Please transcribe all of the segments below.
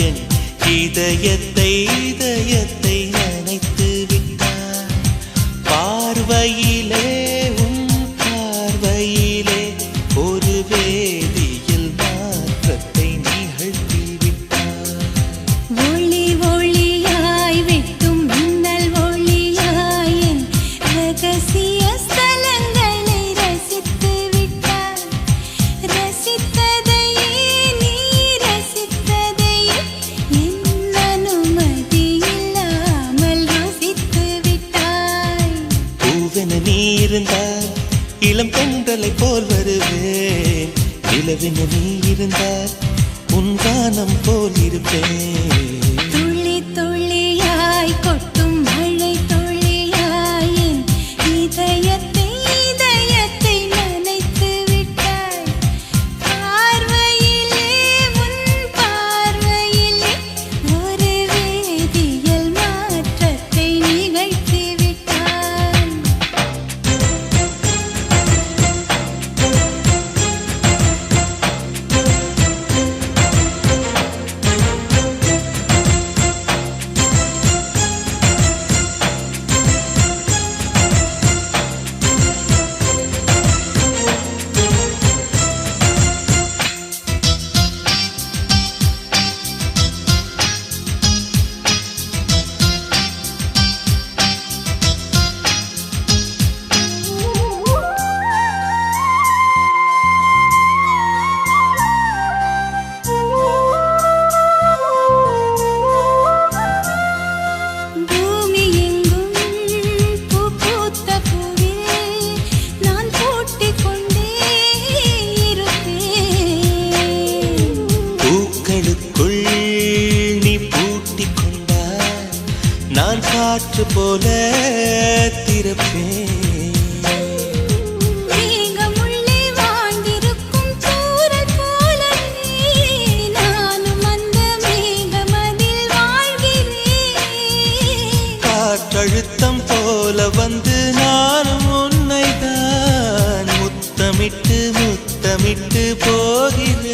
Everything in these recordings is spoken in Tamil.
என் இதயத்தை இதயத்தை நினைத்து விட்டாய். பார்வையிலே உன் பார்வையிலே ஒரு வேதியியல் மாற்றத்தை நிகழ்த்தி விட்டாய். ஒளி ஒளியாய் வெட்டும் மின்னல் ஒளியாய் என் ரகசிய ஸ்தலங்களை ரசித்து விட்டாய். ரசித்ததையே நீ ரசித்ததையே என் அனுமதி இல்லாமல் ருசித்து விட்டாய். பூவென நீ இருந்தால் இளம் பெண்களை போல் வருவேன். நிலவென நீ இருந்தால் உன் கானம் போல் இருப்பேன். துளி துளியாய் கொட்டும் மழை துளியாய் என் இதயத்தை இதயத்தை நனைத்து விட்டாய். பார்வையிலே உன் பார்வையிலே ஒரு வேதியியல் மாற்றத்தை நிகழ்த்தி விட்டாய். பூமி எங்கும் பூ பூத்த பூவில் நான் பூட்டிக் கொண்டே இருப்பேன். பூக்களுக்குள் நீ பூட்டிக் கொண்டால் நான் காற்று போல திறப்பேன். மேகமுள்ளே வாழ்ந்திருக்கும் தூறல் போலவே நானும் அந்த மேகமதில் வாழ்கிறேன். காற்றழுத்தம் போல வந்து நானும் உன்னைதான் முத்தமிட்டு முத்தமிட்டு போகிறேன்.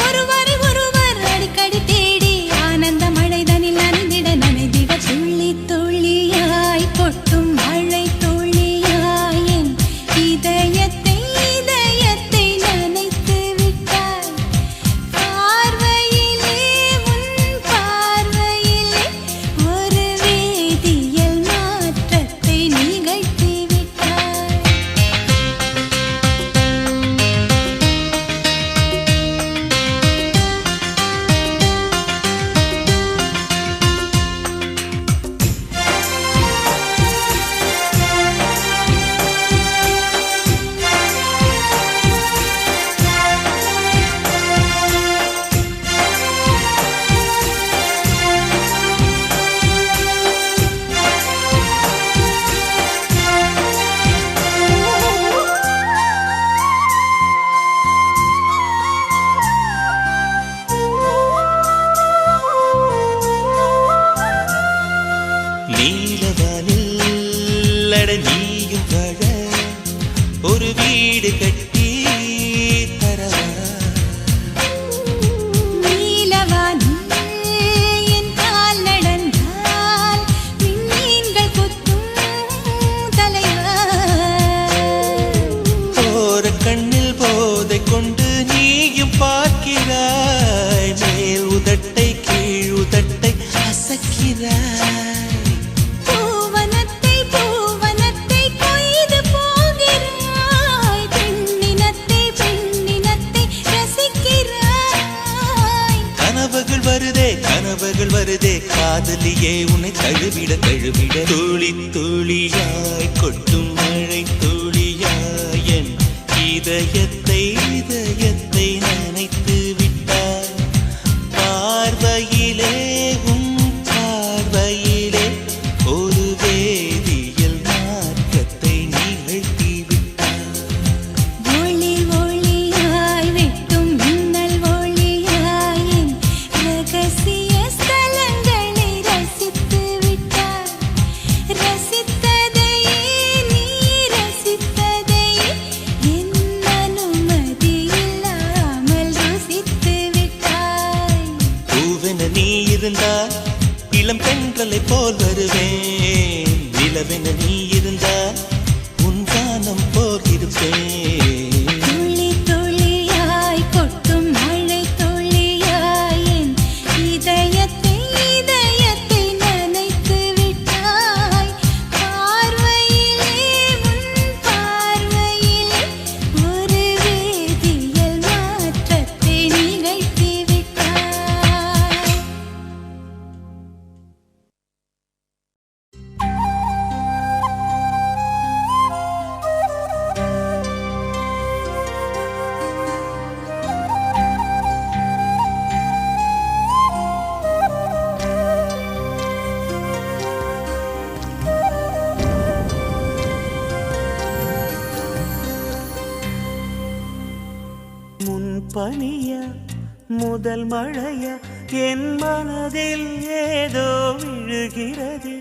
ஒருவரை ஒருவர் அடிக்கடி தேடி ஆனந்த மழைதனில் நனைந்திட நனைந்திட துளி துளியாய் கொட்டும் மழை துளியாய் என் இதயத்தை இதயத்தை நனைத்து விட்டாய். பார்வையிலே உன் பார்வையிலே ஒரு வேதியியல் மாற்றத்தை நிகழ்த்தி விட்டாய். நீலவானில் அட நீயும் வாழ ஒரு வீடு கட்டி தரவா. நீலவானில் என் கால் நடந்தால் விண்மீன்கள் கொத்தும் தலைவா. போற கண்ணில் போதை கொண்டு நீயும் பார்க்கிறாய். மேல் உதட்டை கீழ் உதட்டை அசக்கிறாய். பூவனத்தை பூவனத்தை கொய்து போகிறாய். பெண்ணினத்தை பெண்ணினத்தை ரசிக்கிறாய். கனவுகள் வருதே காதலியே உன்னை தழுவிட தழுவிட. துளி துளியாய் கொட்டும் மழை துளியாய் என் இதயத்தை இதயத்தை நினைத்து விட்டாய். பார்வையிலே உன் பார்வையிலே ஒரு வேதியியல் மாற்றத்தை நிகழ்த்தி விட்டாய். ஒளி ஒளியாய் வெட்டும் மின்னல் ஒளியாய் என் ரகசிய ஸ்தலங்களை ரசித்து விட்டாய். ரசித்ததையே நீ ரசித்ததையே என் அனுமதி இல்லா இருந்தால் இளம் பெண்களை போல் வருவேன். நிலவென நீ இருந்தால் உன் வானம் போல் இருப்பேன். துளி துளியாய் கொட்டும் மழை துளியாய் என் இதயத்தை இதயத்தை நனைத்து விட்டாய். பார்வையிலே உன் பார்வையிலே ஒரு வேதியியல் மாற்றத்தை நிகழ்த்தி விட்டாய். முன்பனிய முதல் மழைய என் மனதில் ஏதோ விழுகிறது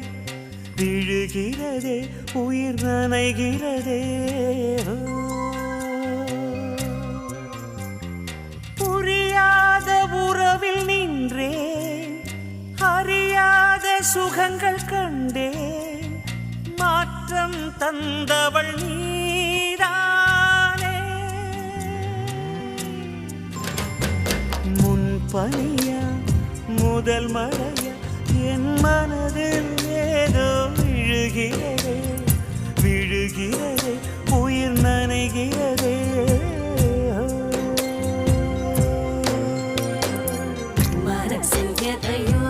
விழுகிறதே உயிர் நனைகிறதே. புரியாத உறவில் நின்றேன், அறியாத சுகங்கள் கண்டேன். மாற்றம் தந்தவள் நீதானே. முன்பனியா முதல் மழையா என் மனதில் ஏதோ விழுகிறதே விழுகிறதே உயிர் நனைகிறதே. மனசில் எதையோ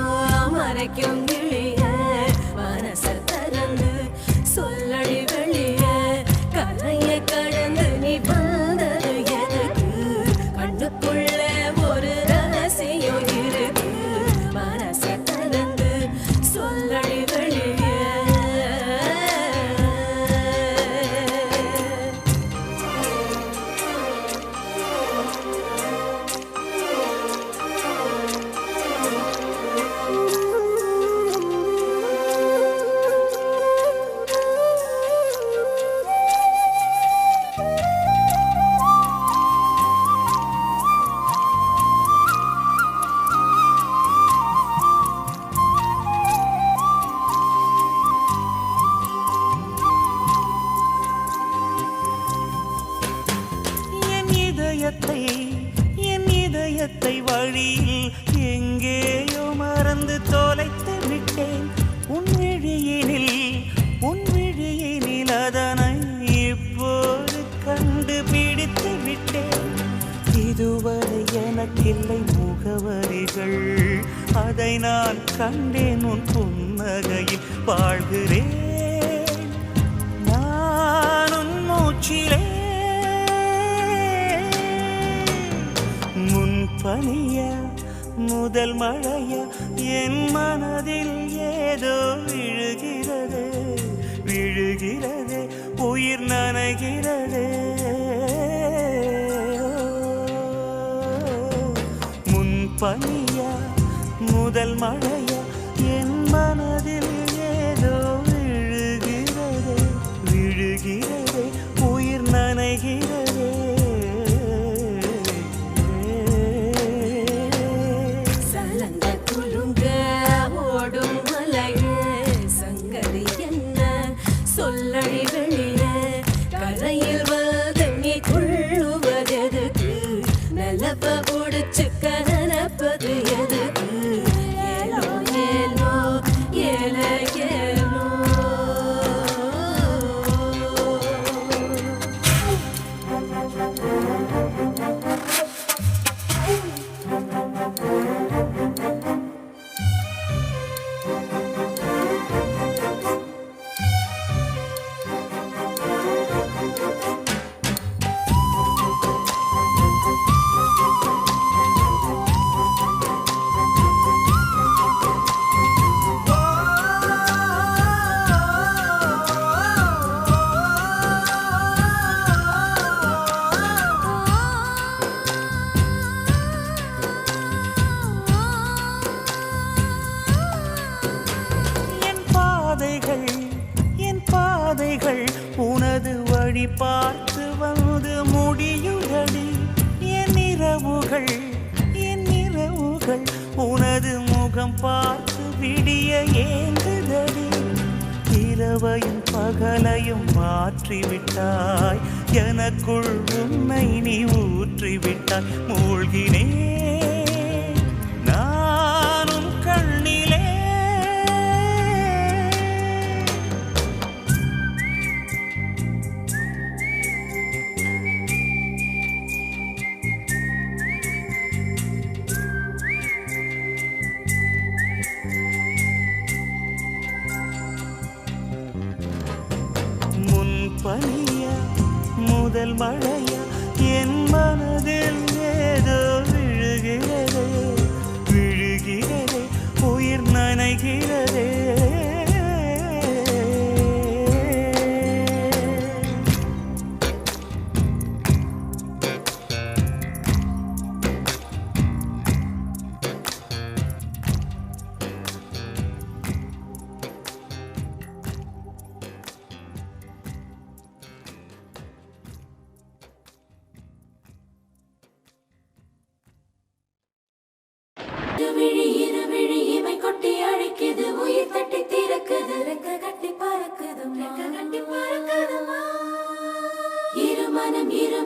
மறைக்கும் கிளிய மனச திறந்து சொல்லடி வெளிய கரையை கடந்து நீ வந்தது எதுக்கு? கண்ணுக்குள்ள ஒரு ரகசியம் இருக்கு. மனச திறந்து சொல்லடி வெளிய. என் இதயத்தை வழியில் எங்கேயோ மறந்து தொலைத்து விட்டேன். உன் விழியினில் அதனை இப்போது கண்டுபிடித்து விட்டேன். இதுவரை எனக்கில்லை முகவரிகள், அதை நான் கண்டேன் உன் புன்னகையில் வாழ்கிறேன். நான் உன் மூச்சிலே முன்பனியா முதல் மழையா என் மனதில் ஏதோ விழுகிறது விழுகிறது உயிர் நனைகிறது. முன்பனியா முதல் மழையா என் மனதில் ஏதோ விழுகிறது விழுகிறது உயிர் நனைகிறது. சொல்லடி வெளிய கரையில் வந்து நீ கொள்ளுவதெதுக்கு? நிலப்ப முடிச்சு கனப்பது எதுக்கு? ஏலோ ஏலோ ஏல ஏலோ. பாதைகள் உனது வழி பார்த்து வந்து முடியுதடி. என் இரவுகள் உனது முகம் பார்த்து விடிய ஏங்குதடி இரவையும் பகலையும் மாற்றிவிட்டாய் எனக்குள் உன்னை நீ ஊற்றிவிட்டாய் மூழ்கினே நானும் கண்ணிலே பனியா முதல் மழையா என் மனதில் ஏதோ விழுகிறதே விழுகிறதே உயிர் நனைகிறதே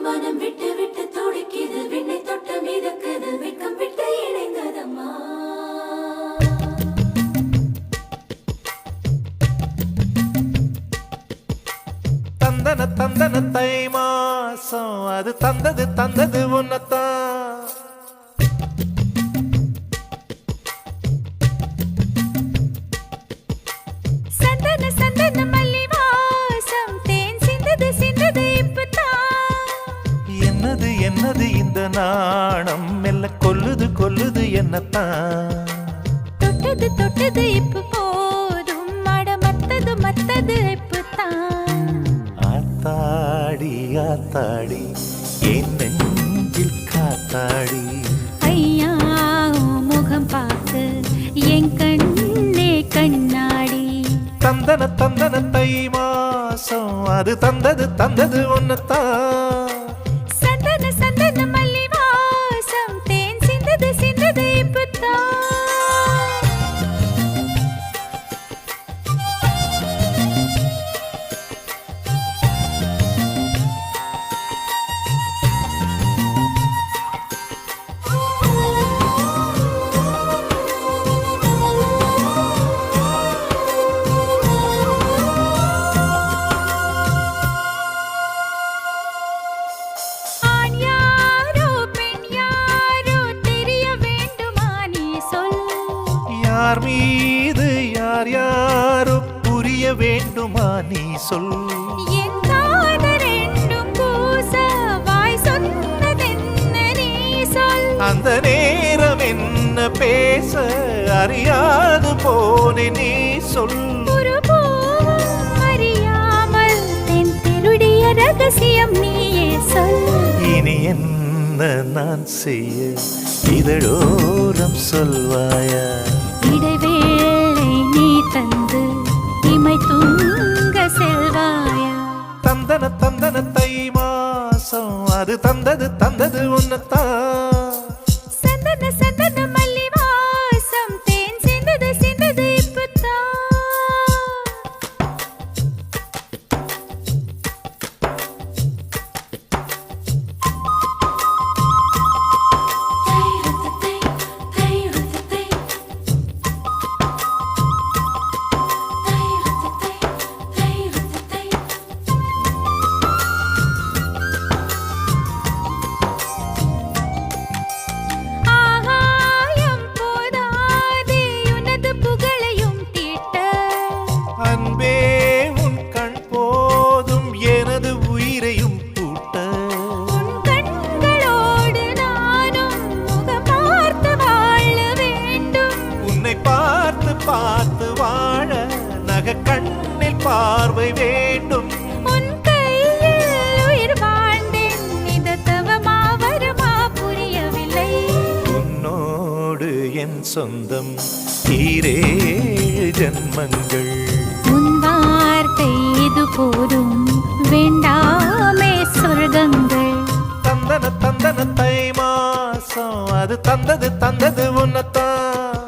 மனம் விட்டு விட்டு துடிக்குது விண்ணை தொட்டு மிதக்குது வெக்கம் விட்டு இணைந்ததம்மா தந்தன தந்தன தை மாசம் அது தந்தது தந்தது உன்னத்தான் சந்தன சந்தன மல்லி வாசம் தேன் சிந்தது சிந்தது என்னது என்னது இந்த நாணம் மெல்ல கொல்லுது கொல்லுது என்னத்தான் தொட்டது தொட்டது இப்ப போதும் மட மத்தது மத்தது இப்பதான் ஆத்தாடி ஆத்தாடி என் நெஞ்சில் காத்தாடி ஐயா முகம் பார்த்து என் கண்ணே கண்ணாடி தந்தன தந்தன தை மாசம் அது தந்தது தந்தது உன்னத்தான் சந்தன சந்தன மல்லி வாசம் தேன் சிந்தது சிந்தது இப்பதான் யார் மீது யார் யாரோ புரிய வேண்டுமா நீ சொல் என் காதல் ரெண்டும் பூச வாய் சொன்னதென்ன நீ சொல் அந்த நேரம் என்ன பேச அறியாது போனே நீ சொல் ஒரு பூவும் அறியாமல் தென் திருடிய ரகசியம் நீயே சொல் இனி என்ன நான் செய்ய இதழோரம் சொல்வாயா இடைவேளை நீ தந்து இமை தூங்க செல்வாயா தந்தன தந்தன தை மாசம் அது தந்தது தந்தது உன்னத்தான் சந்தன சந்தன மல்லி வாசம் தேன் சிந்தது சிந்தது இப்பதான் அன்பே உன் கண் போதும் எனது உயிரையும் பூட்ட உன் கண்களோடு நானும் முகம் பார்த்து வாழ வேண்டும் உன்னை பார்த்து பார்த்து வாழ நக கண்ணில் பார்வை வேண்டும் உன் கையில் உயிர் வாழ்ந்தேன் இது தவமா வருமா புரியவில்லை உன்னோடு என் சொந்தம் ஈரேழு ஜன்மங்கள் உன் வார்த்தை இது போதும் வேண்டாமே சொர்க்கங்கள் தந்தன தந்தன தை மாசம் அது தந்தது தந்தது உன்னத்தான்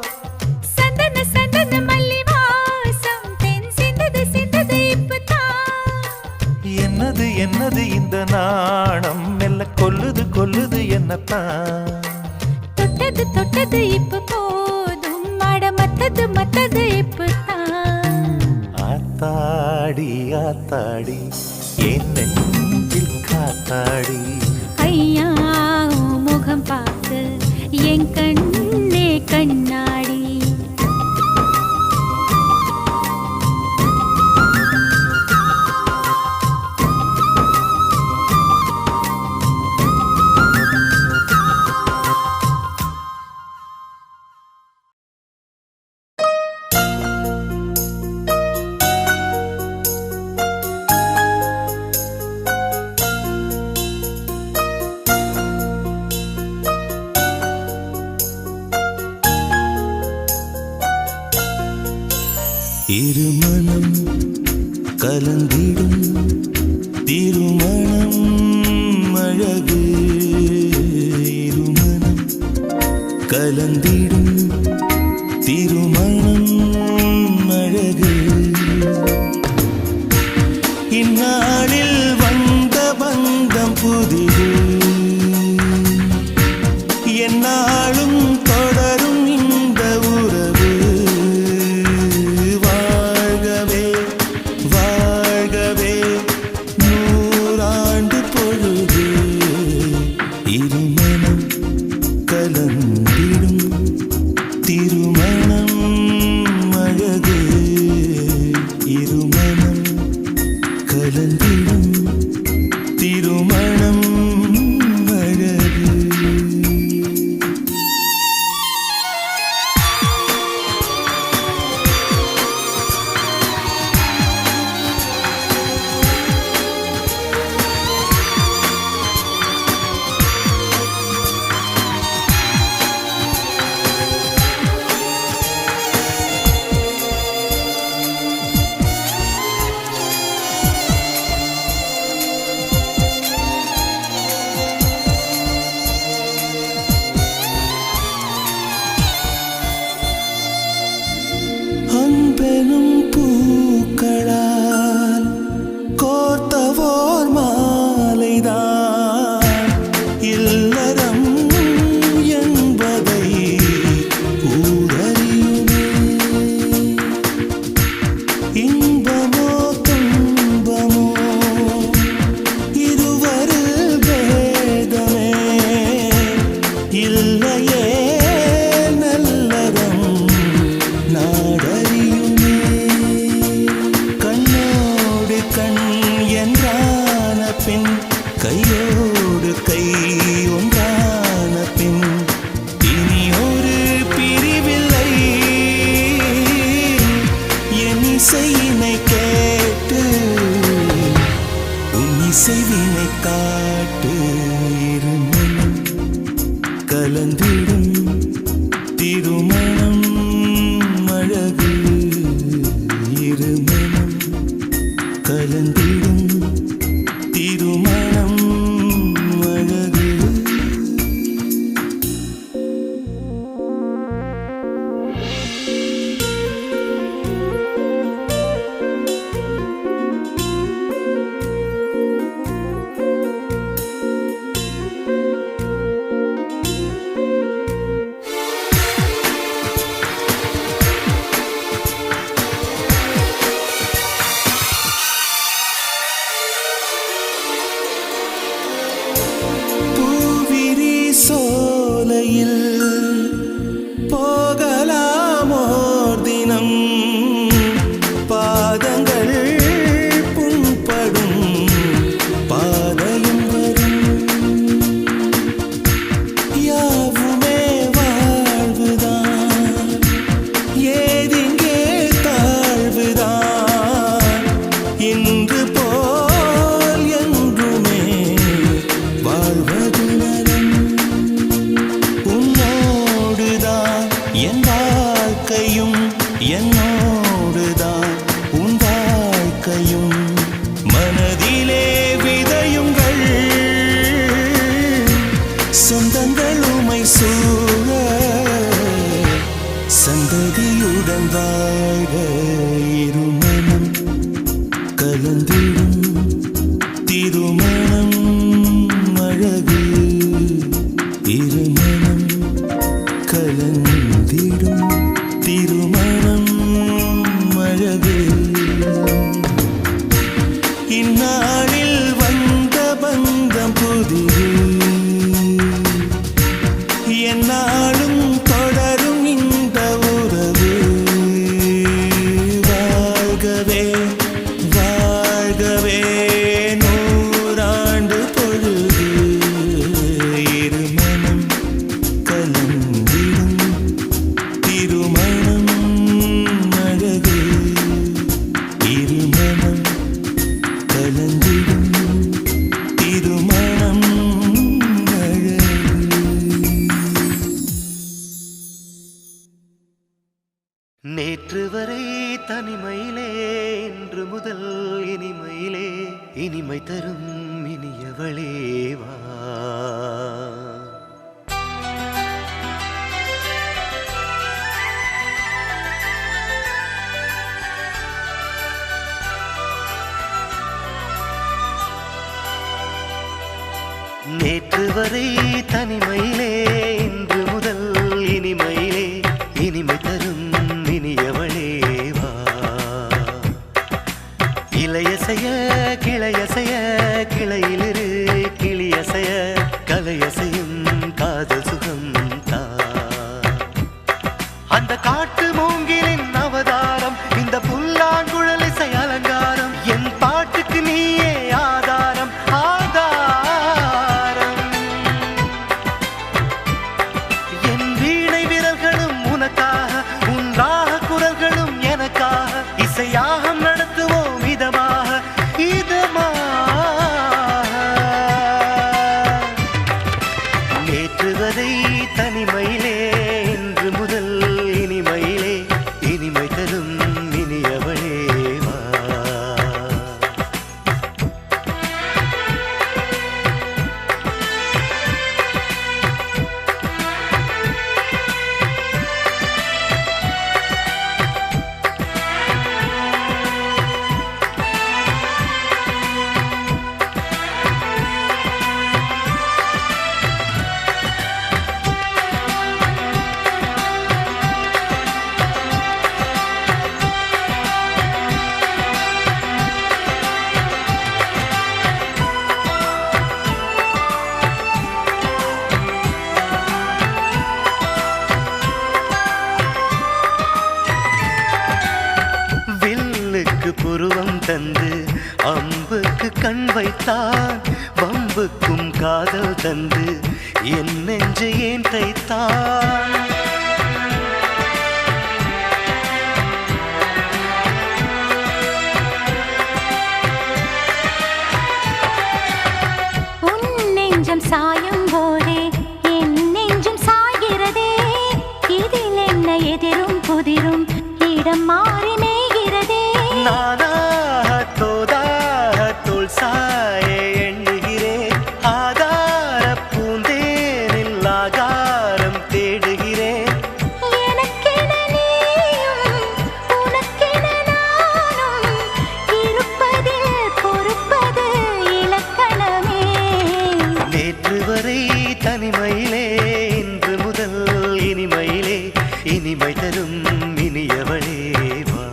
மத்தது மத்தது இப்பதான். ஆத்தாடி ஆத்தாடி என் நெஞ்சில் காத்தாடி. ஐயா உன் முகம் பார்த்து என் கண்ணே கண்ணாடி. இருமனம் கலந்திடும் திருமணம் அழகு. இருமனம் கலந்திடும் திருமணம் அழகு. இந்நாளில் வந்த பந்தம் புதிது. எந்நாளும் தொடரும் இந்த உறவு. வாழ்கவே வாழ்கவே நூறாண்டு பொழுது. இருமனம் கலந்திடும் திருமணம் அழகு. இருமனம் கலந்திடும் திருமணம் அழகு. அன்பெனும் பூக்களால் கோர்த்தவோர் மாலைதான் இல்லறம் என்பதை ஊரறியுமே. இன்பமோ துன்பமோ இருவரில் பேதமே இல்லையே நல்லறம் நாடறியுமே. கண்ணோடு கண் என்றான பின் கையோடு கை ஒன்றான பின் இனி ஒரு பிரிவில்லை. என் இசையினை கேட்டு உன் இசைவினை காட்டு. இருமனம் கலந்திடும் திருமணம் அழகு. இருமனம் கலந்திடும் திருமணம் அழகு. பூவிரி சோலையில் போகலாமோர் தினம். பாதங்கள் புண்படும் பாதையும் வரும். யாவுமே வாழ்வுதான் ஏதிங்கே தாழ்வுதான். இன்று போல் என்றுமே வாழ்வது நலம். உன்னோடுதான் என் வாழ்க்கையும் என்னோடுதான் உன் வாழ்க்கையும். மனதிலே விதையுங்கள் சொந்தங்கள் உமை சூழ. சந்ததியுடன் வாழ்க. இருமனம் கலந்திடும் திருமணம் அழகு. இருமனம் கலந்திடும் திருமணம் நேற்று வரை தனிமையிலே இன்று முதல் இனிமையிலே இனிமை தரும் இனியவளே வா. நேற்று வரை தனிமையிலே இன்று முதல் இனிமையிலே இனிமை தரும் இனியவளே வா. இளையசைய கிளையசைய கிளையிலிரு கிளியசைய கலையசையும் காதல் சுகம் தா. அந்த காட்டு மூங்கிலின் அவதாரம் இந்த புல்லாங்குழலிசை அலங்காரம் என் பாட்டுக்கு நீயே ஆதாரம் ஆதாரம். என் வீணை விரல்களும் உனக்காக உன் ராக குரல்களும் எனக்காக இசையாகம் நடத்துவோம் இதமாக இதமாக. நேற்று வரை தனிமையிலே இன்று முதல் இனிமையிலே இனிமை தரும் இனியவளே வா. வில்லுக்கு புருவம் தந்து அம்புக்கு கண் வைத்தான் வம்புக்கும் காதல் தந்து என் நெஞ்சை ஏன் தைத்தான். உன் நெஞ்சம் சாயும் போதே என் நெஞ்சம் சாய்கிறதே. இதில் என்ன எதிரும் புதிரும் இடம் மாறி மேய்கிறதே. நானாக தோதாக தோல் சாய எண்ணுகிறேன் ஆதார பூந்தேனில் ஆகாரம் தேடுகிறேன். எனக்கென நீயும் உனக்கென நானும் இருப்பதில் பொறுப்பது இலக்கணமே. நேற்று வரை தனிமையிலே இன்று முதல் இனிமையிலே இனிமை தரும் இனியவளே வா.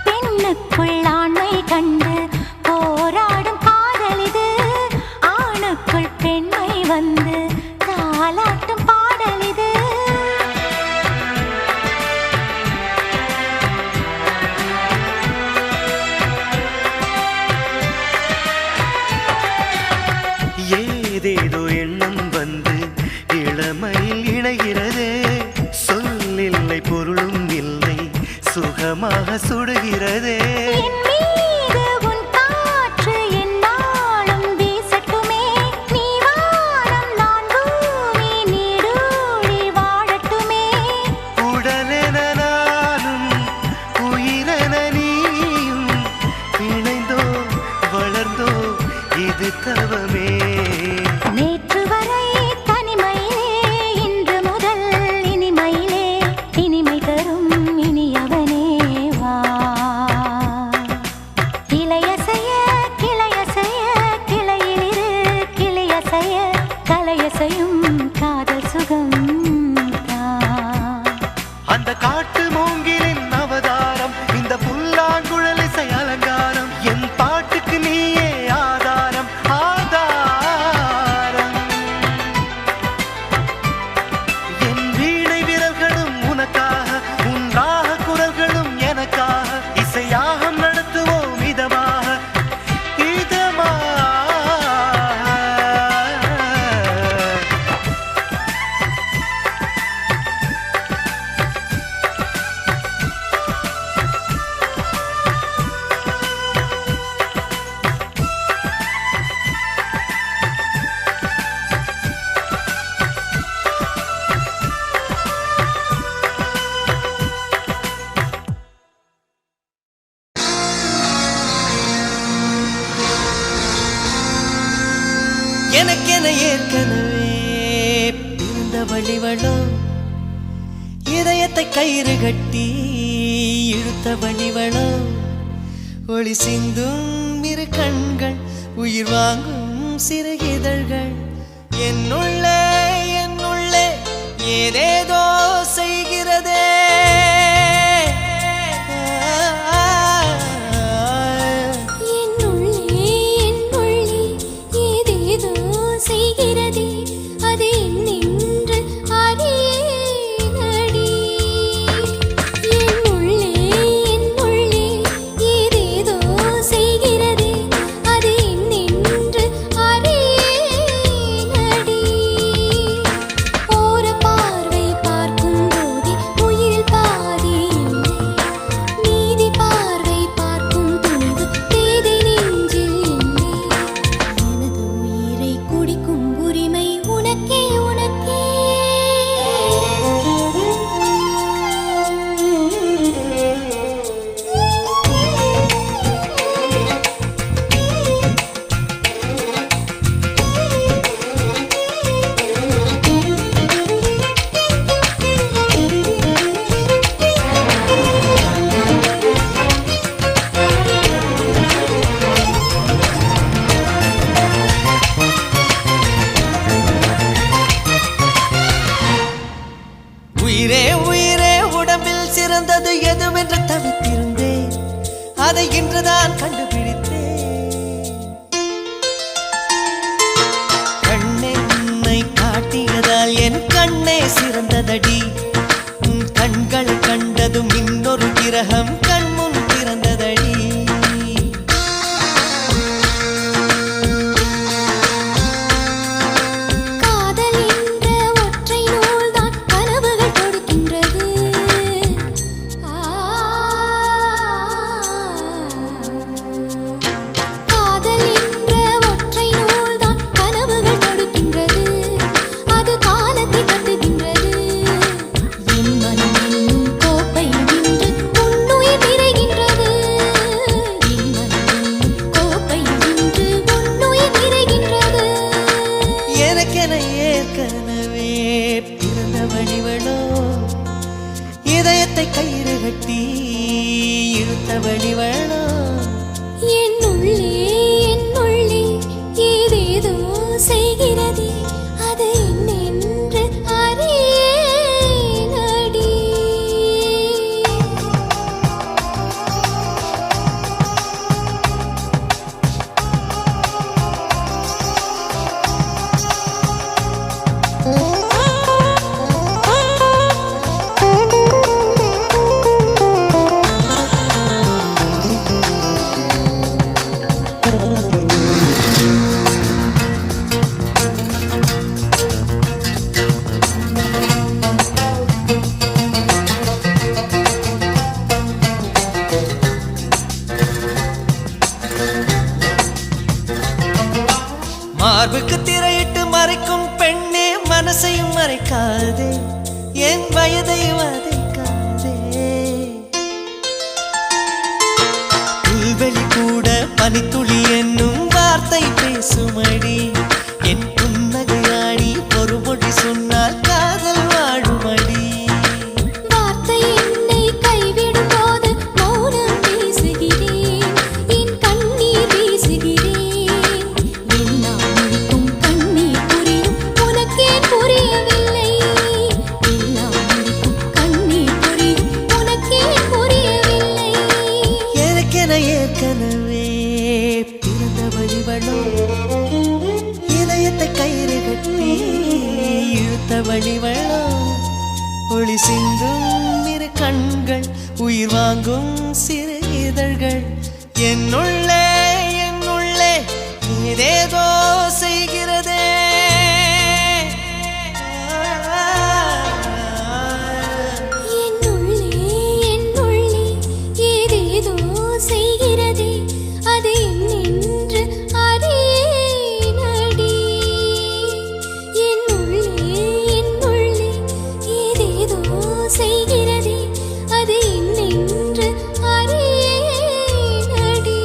பெண்ணுக்குள் ஆண்மை கண்டு போராடும் காதலிது. ஆணுக்குள் பெண்மை வந்து தாலாட்டும் பாடலிது. ஏதேதோ எண்ணம் வந்து இளமையில் இணைகிறதே. சொல்லில்லை பொருளும் இல்லை சுகமாக சுடுகிறதே. என் மீது உன் காற்று எந்நாளும் வீசட்டுமே. நீ வானம் நான் பூமி நீடூழி வாழட்டுமே. உடலென நானும் உயிரென நீயும் இணைந்தோ வளர்ந்தோ இது தவமே. நேற்று வரை தனிமையிலே இன்று முதல் இனிமையிலே இனிமை தரும் இனியவனே வா. எனக்கென ஏற்கனவே பிறந்த வழிவளோ இதயத்தை கயிறு கட்டி இழுத்த வழிவளோ ஒளி சிந்தும் இரு கண்கள் உயிர் வாங்கும் சிறு இதழ்கள் என்னுள்ளே ஏதேதோ செய்கிறதே சிறந்தது எதுவென்று தவித்திருந்தேன் அதை இன்றுதான் கண்டுபிடித்தேன் கண்ணென்னை காட்டியதால் என் கண்ணே சிறந்ததடி கண்கள் கண்டதும் இன்னொரு கிரகம் கண்முன் பிறந்ததடி இதயத்தை கயிறு கட்டி இழுத்த வழிவளோ என்னுள்ளே ஏதேதோ செய்கிறதே அது என்னென்று அறியேனடி மார்புக்கு திரையிட்டு மறைக்கும் பெண்ணே மனசையும் மறைக்காதே என் வயதை வதைக்காதே புல்வெளி கூட பனித்துளி என்னும் வார்த்தை பேசுமடி என் புன்னகையாடி ஒரு மொழி சொன்னால் காதல் வாழுமடி வார்த்தை என்னை கைவிடும் போது மௌனம் பேசுகிறேன் என் கண்ணீர் வீசுகிறேன் ஏற்கனவே பிறந்த வழிவளோ இதயத்தை கயிறு கட்டி இழுத்த வழிவளோ ஒளி சிந்தும் இரு கண்கள் உயிர் வாங்கும் சிறு இதழ்கள் என்னுள்ளே ஏதேதோ செய்கிறதே செய்கிறதே அது என்னென்று அறியேனடி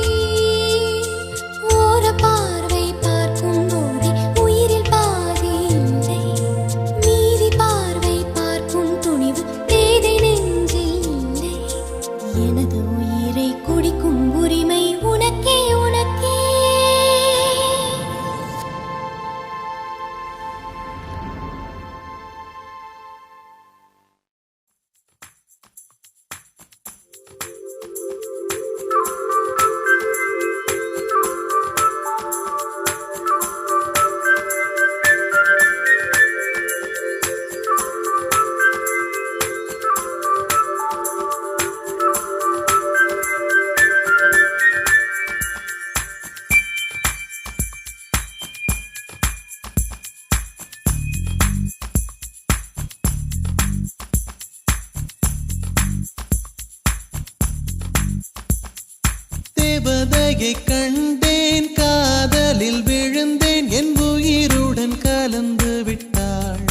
தேவதையை கண்டேன் காதலில் விழுந்தேன் என் உயிருடன் கலந்து விட்டாள்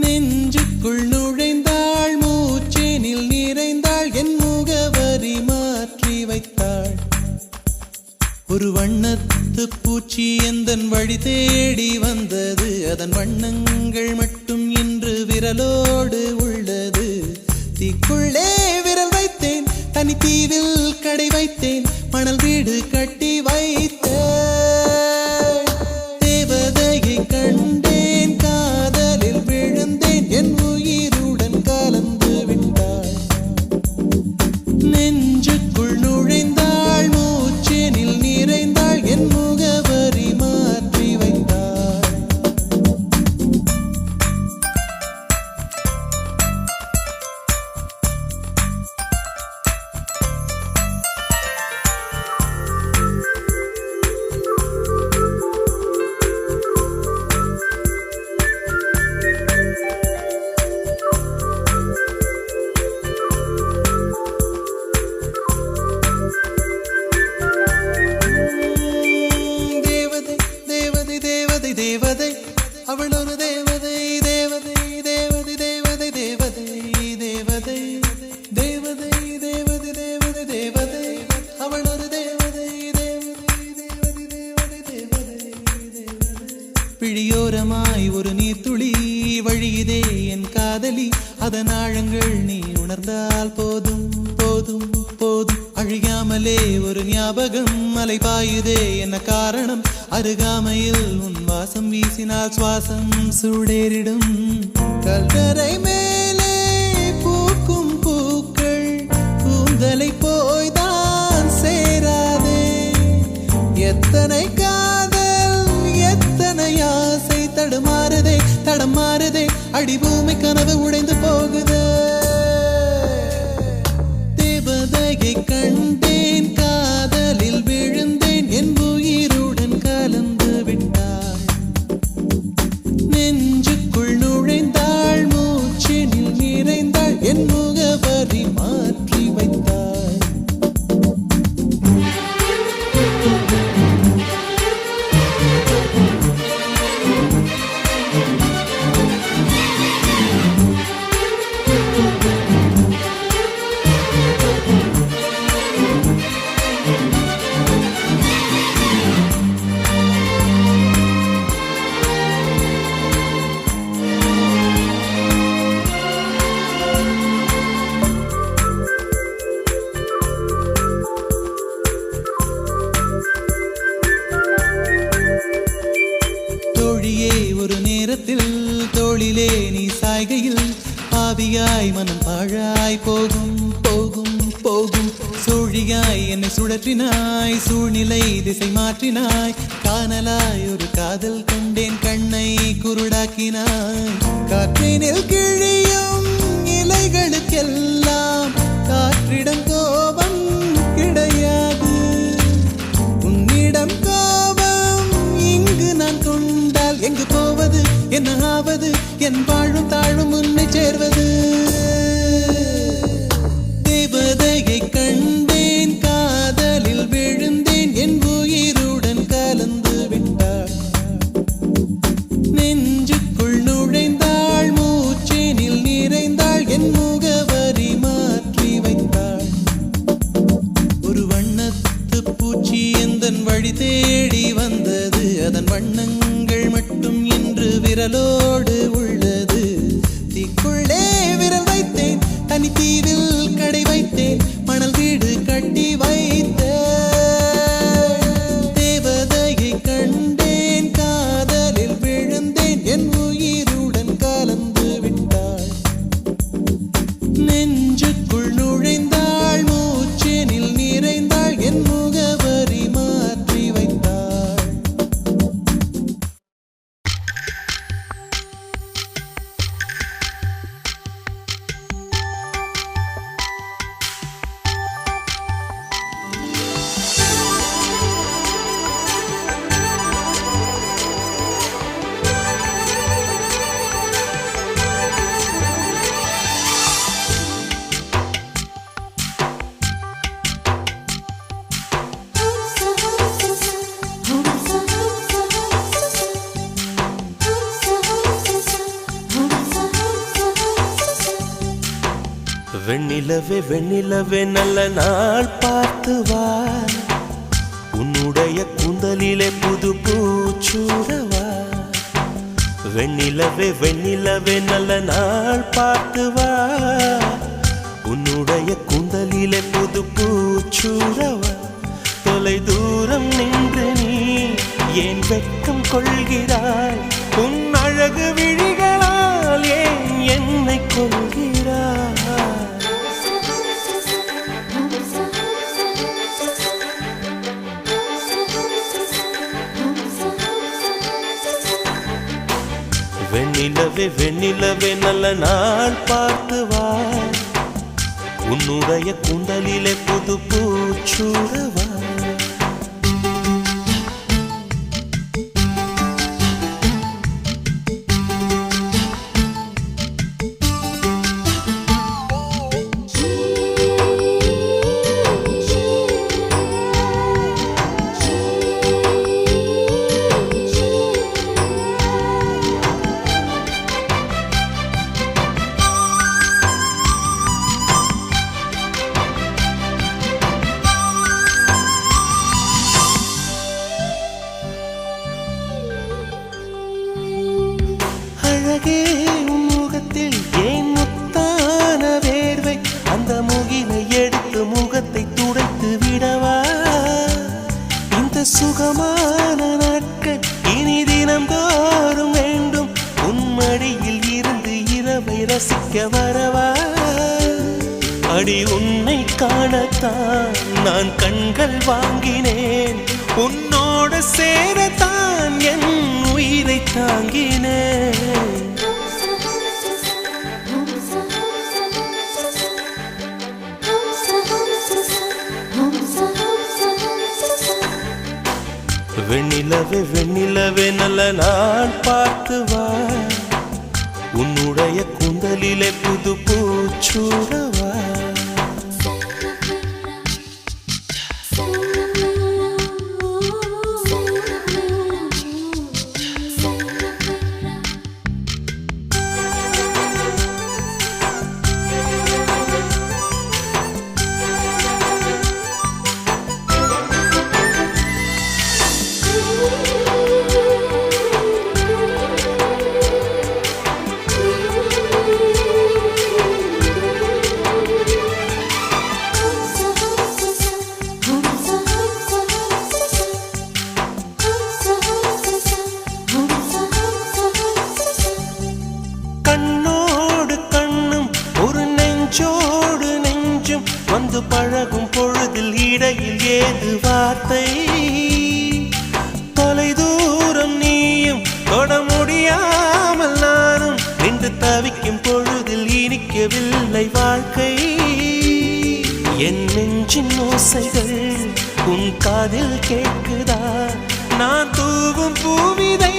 நெஞ்சுக்குள் நுழைந்தாள் மூச்சேனில் நிறைந்தாள் என் முகவரி மாற்றி வைத்தாள் ஒரு வண்ணத்து பூச்சி எந்தன் வழி தேடி வந்தது அதன் வண்ணங்கள் மட்டும் இன்று விரலோடு உள்ளது தீக்குள்ளே விரல் வைத்தேன் தனி தீவில் கடை வைத்தேன் மணல் வீடு கட்டி வைத்தேன் தேவதையை கண்டேன் காதலில் விழுந்தேன் என் உயிருடன் கலந்து விட்டாள் நெஞ்சுக்குள் நுழைந்தாள் மூச்சேனில் நிறைந்தாள் என் முகவரி மாற்றி வைத்தாள் தேவதை அவள் ஒரு தேவதை தேவதை தேவதை தேவதை தேவதை தேவதை தேவதை தேவதை தேவதை தேவதை அவள் ஒரு தேவதை தேவதை தேவதை தேவதை தேவதை பிழியோரமாய் ஒரு நீர்த்துளி வழியுதே என் காதலி அதன் ஆழங்கள் நீ உணர்ந்தால் போதும் போதும் போதும் அழியாமலே ஒரு ஞாபகம் மலை பாயுதே என்ன காரணம் அருகாமையில் உன் வாசம் வீசினால் சுவாசம் சூடேறிடும் கல்கரை மேலே பூக்கும் பூக்கள் கூந்தலை போய்தான் சேராதே எத்தனை காதல் எத்தனை ஆசை தடுமாறுதே தடமாறுதே அடிபூமி கனவு உடைந்து போகுதே தேவதையை கண்டேன் காதலில் விழுந்தேன் என் உயிருடன் கலந்து விட்டாள் நெஞ்சுக்குள் நுழைந்தாள் மூச்செனில் நிறைந்தாள் என் முகவரி மாற்றி வைத்தாள் ஒரு நேரத்தில் தோளிலே நீ சாய்கையில் ஆவியாய் மனம் பாழாய் போகும் போகும் போகும் சூழியாய் என்னை சுழற்றினாய் சூழ்நிலை திசை மாற்றினாய் காணலாய் ஒரு காதல் கொண்டேன் கண்ணை குருடாக்கினாய் காற்றினில் கிழியும் இலைகளுக்கெல்லாம் காற்றிடம் கோபம் கிடையாது உன்னிடம் கோபம் இங்கு நான் கொண்டால் எங்கு போவது என்ன ஆவது என் வாழும் தாழும் உன்னை சேர்வது தேவதையை கண்டேன் காதலில் விழுந்தேன் என் உயிருடன் கலந்து விட்டாள் நெஞ்சுக்குள் நுழைந்தாள் மூச்சேனில் நிறைந்தாள் என் முகவரி மாற்றி வைத்தாள் ஒரு வண்ணத்து பூச்சி எந்தன் வழி தேடி வந்தது அதன் வண்ணங்கள் மட்டும் இன்று விரலோடு உள்ளது தீக்குள்ளே விரல் வைத்தேன் தனி தீவில் கடை வைத்தேன் மணல் வீடு கட்டி வைத்தேன் தேவதையை கண்டேன் காதலில் விழுந்தேன் என் உயிருடன் கலந்து விட்டாள் நெஞ்சுக்குள் நுழைந்தாள் மூச்சேனில் நிறைந்தாள் என் முகவரி மாற்றி வைத்தாள் வெண்ணிலவே வெண்ணிலவே நல்ல நாள் பார்த்து வா உன்னுடைய கூந்தலிலே புது பூச்சூடவா வெண்ணிலவே வெண்ணிலவே நல்ல நாள் பார்த்து வா உன்னுடைய கூந்தலிலே புது பூச்சூடவா தொலை தூரம் நின்று நீ ஏன் வெட்கம் கொள்கிறாய் உன் அழகு விழிகளால் ஏன் என்னை கொள்கிறாய் வெண்ணிலவே வெண்ணிலவே நல்ல நாள் பார்த்து வா உன்னுடைய கூந்தலிலே புது பூச்சூடவா அழகே உன் முகத்தில் ஏன் முத்தான வேர்வை அந்த முகிலை எடுத்து முகத்தை துடைத்து விடவா இந்த சுகமான நாட்கள் இனி தினம்தோறும் வேண்டும் உன் மடியில் இருந்து இரவை ரசிக்க வரவா அடி உன்னை காணத்தான் நான் கண்கள் வாங்கினேன் உன்னோடு சேரத்தான் என் உயிரை தாங்கினேன் வெண்ணிலவே வெண்ணிலவே நல்ல நாள் பார்த்து வா உன்னுடைய கூந்தலிலே புது பூச்சூடவா கண்ணோடு கண்ணும் ஒரு நெஞ்சோடு நெஞ்சும் வந்து பழகும் பொழுதில் இடையில் ஏது வார்த்தை தொலை தூரம் நீயும் தொட முடியாமல் நானும் நின்று தவிக்கும் பொழுதில் இனிக்கவில்லை வாழ்க்கை என் நெஞ்சின் ஓசைகள் உன் காதில் கேட்குதா நான் தூவும் பூவிதை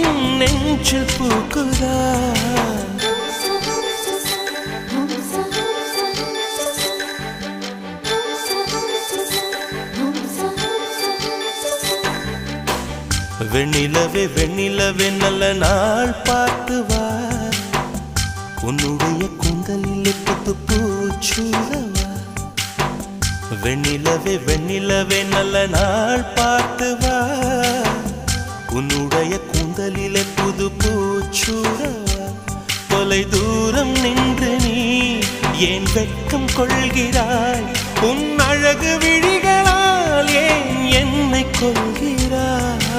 உன் நெஞ்சில் பூக்குதா வெண்ணிலவே வெண்ணிலவே நல்ல நாள் பார்த்து வா உன்னுடைய கூந்தலிலே புது பூச்சூடவா வெண்ணிலவே வெண்ணிலவே நல்ல நாள் பார்த்து வா உன்னுடைய கூந்தலிலே புது பூச்சூடவா தொலை தூரம் நின்று நீ ஏன் வெட்கம் கொள்கிறாய் உன் அழகு விழிகளால் ஏன் என்னை கொள்கிறாய்